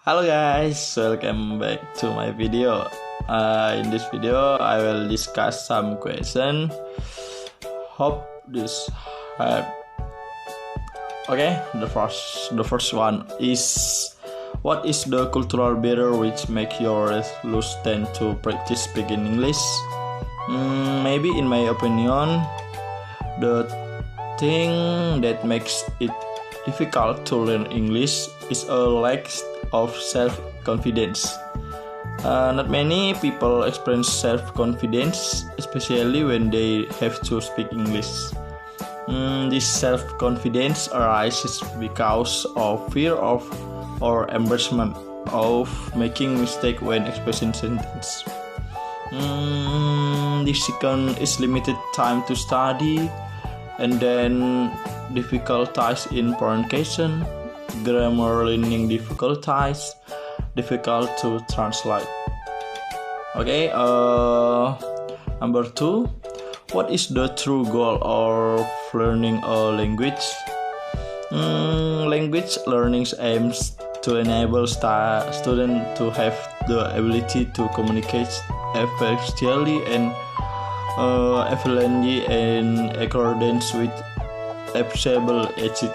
Hello guys, welcome back to my video. In this video, I will discuss some question. Hope this help. Okay, the first one is, what is the cultural barrier which make your lose tend to practice speaking English? Maybe in my opinion, the thing that makes it difficult to learn English is a lack of self-confidence. Not many people experience self-confidence, especially when they have to speak English. This self-confidence arises because of fear of or embarrassment of making mistake when expressing sentence. The second is limited time to study, and then difficulties in pronunciation, grammar learning difficulties, difficult to translate. Okay, number 2, what is the true goal of learning a language? Language learning aims to enable students to have the ability to communicate effectively and fluently in accordance with acceptable attitude,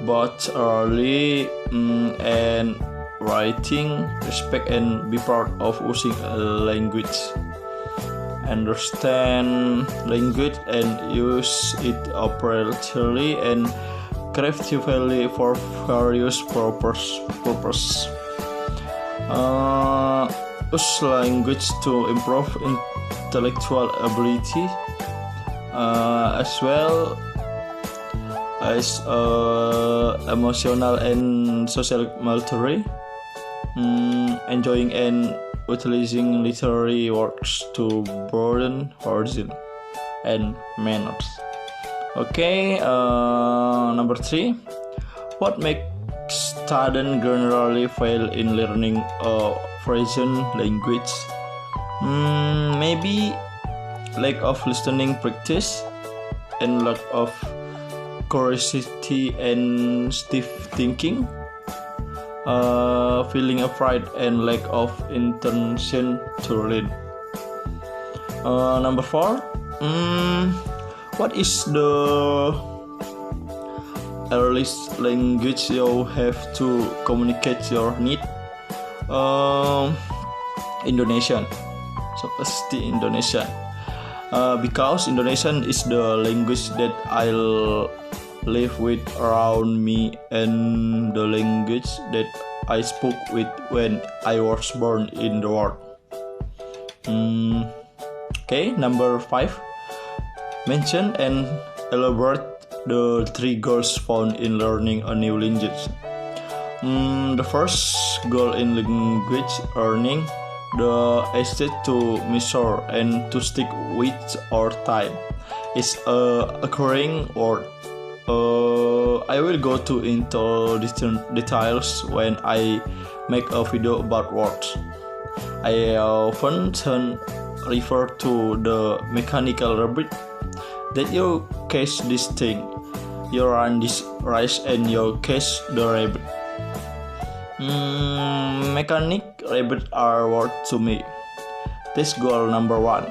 both orally and writing, respect and be proud of using a language, understand language and use it appropriately and creatively for various purposes. Use language to improve intellectual ability, as well as emotional and social maturity, enjoying and utilizing literary works to broaden horizon and manners. Okay, number 3, what makes students generally fail in learning a foreign language? Maybe lack of listening practice and lack of curiosity and stiff thinking, feeling afraid and lack of intention to learn. Number 4, what is the earliest language you have to communicate your need? Indonesian, so pasti Indonesian, because Indonesian is the language that I live with around me and the language that I spoke with when I was born in the world. Okay, number 5, mention and elaborate the 3 goals found in learning a new language. The first goal in language learning, the estate to measure and to stick with our time, is occurring word. I will go into details when I make a video about words. I often refer to the mechanical rabbit, that you catch this thing, you run this race and you catch the rabbit. Mechanic rabbit are worth to me. This goal number 1.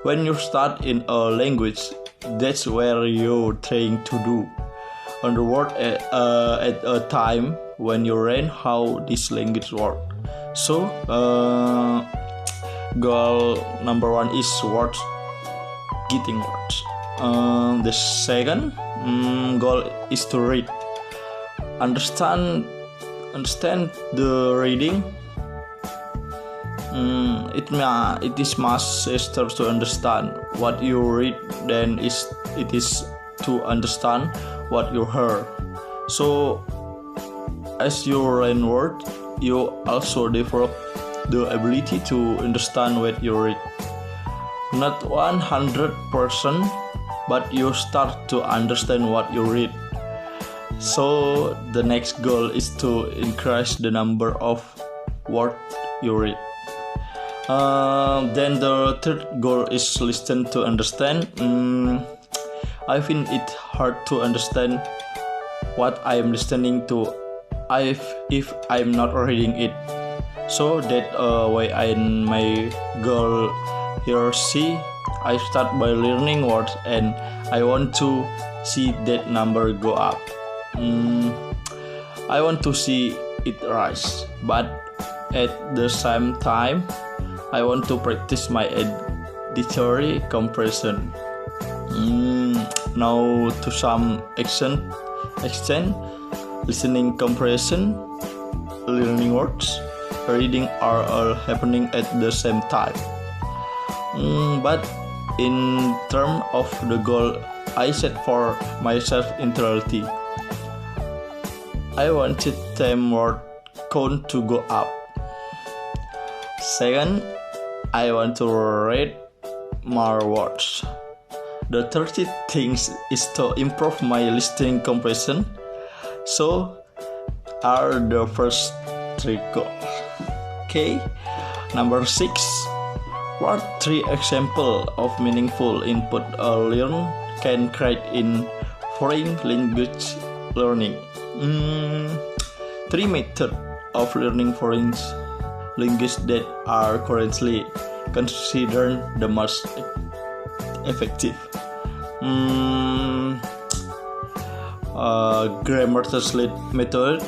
When you start in a language, that's where you're trying to do on the word at a time when you learn how this language works. So goal number 1 is words, getting words. The second goal is to read, understand the reading. It is much easier to understand what you read than it is to understand what you heard. So as you learn words, you also develop the ability to understand what you read. Not 100%, but you start to understand what you read. So the next goal is to increase the number of words you read. Then the third goal is listen to understand. I find it hard to understand what I am listening to if I'm not reading it. So that way I my goal here see I start by learning words and I want to see that number go up. I want to see it rise, but at the same time I want to practice my auditory comprehension. Now to some extent listening comprehension, learning words, reading are all happening at the same time. But in terms of the goal I set for myself in reality, I wanted time word count to go up. Second, I want to read more words. The 30 things is to improve my listening comprehension. So are the first 3 goals. Okay, number 6. What 3 examples of meaningful input a learner can create in foreign language learning? 3 methods of learning foreign language that are currently considered the most effective. Grammar translate method,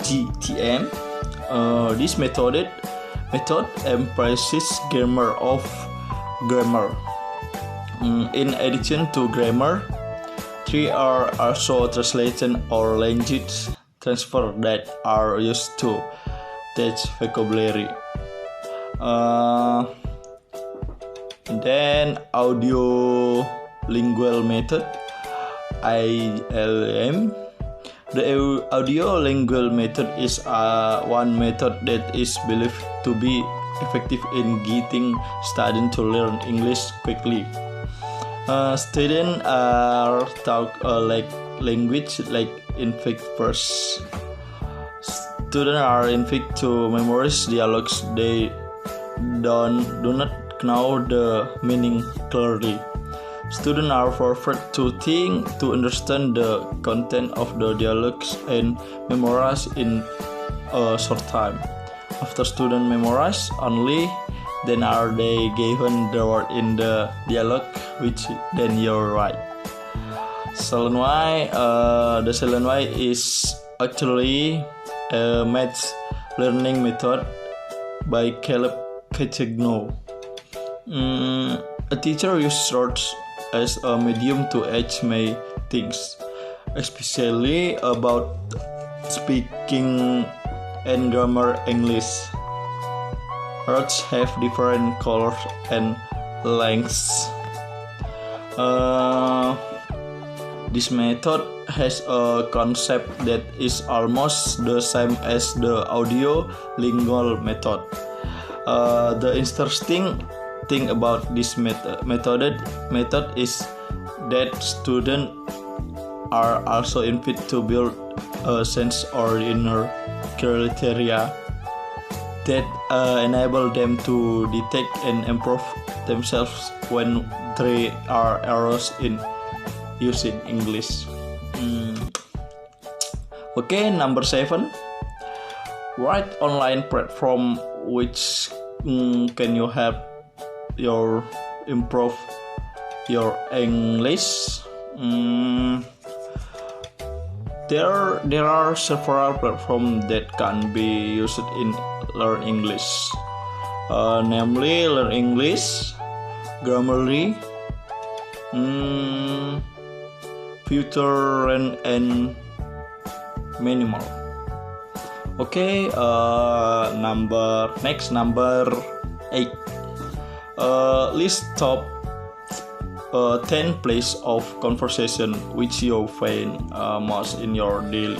GTM. This method emphasizes grammar of grammar. In addition to grammar, 3 are also translation or language transfer that are used to teach vocabulary. Then audio lingual method, ILM. The audio lingual method is one method that is believed to be effective in getting students to learn English quickly. Students are taught language like infant first. Students are infant to memorize dialogues they do not know the meaning clearly. Students are forced to think to understand the content of the dialogues and memorize in a short time. After students memorize only, then are they given the word in the dialogue, which then you're right. The second way is actually a math learning method by Caleb Categno. A teacher uses words as a medium to teach me things, especially about speaking and grammar English. Words have different colors and lengths. This method has a concept that is almost the same as the audio lingual method. The interesting thing about this method is that students are also invited to build a sense or inner criteria that enable them to detect and improve themselves when there are errors in using English. Okay, number 7. Write online platform which can you help your improve your English. There are several platforms that can be used in Learn English, namely Learn English, Grammarly, Future and many more. Okay, number 8. List top 10 places of conversation which you find most in your daily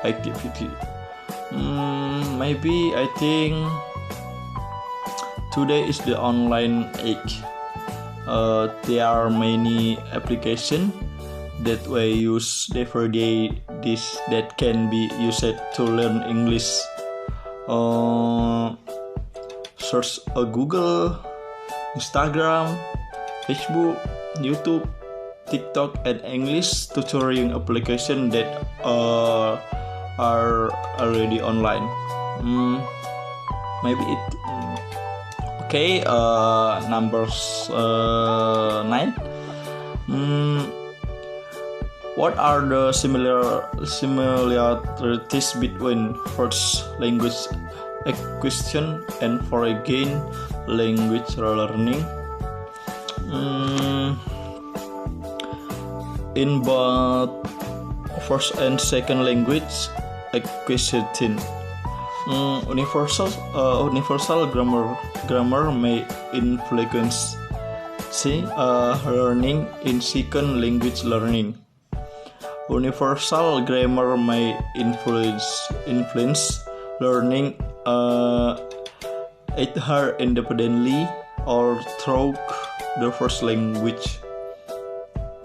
activity. Maybe I think today is the online age. There are many applications that we use every day that can be used to learn English. Search Google, Instagram, Facebook, YouTube, TikTok, and English tutoring application that are already online. Maybe it. Okay. Numbers 9. What are the similarities between first language acquisition and foreign language learning? In both first and second language acquisition, universal grammar may influence learning in second language learning. Universal grammar may influence learning either independently or through the first language.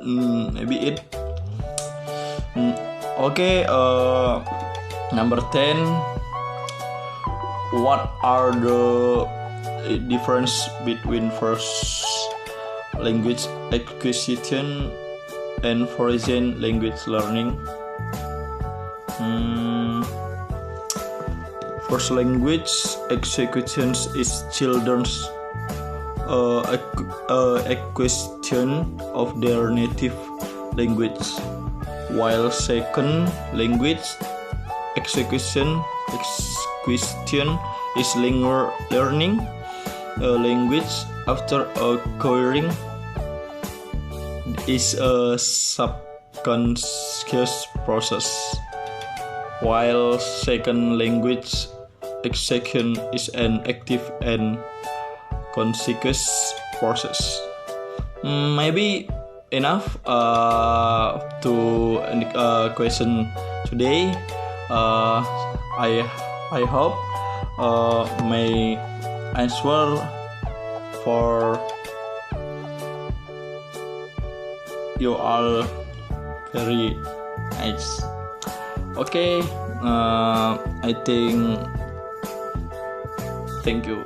Maybe it. Okay. Number 10. What are the difference between first language acquisition and foreign language learning? First language acquisition is children's acquisition of their native language, while second language acquisition is learning a language after acquiring is a subconscious process, while second language acquisition is an active and conscious process. Maybe enough to question today. I hope my answer for you all very nice. Okay, I think thank you.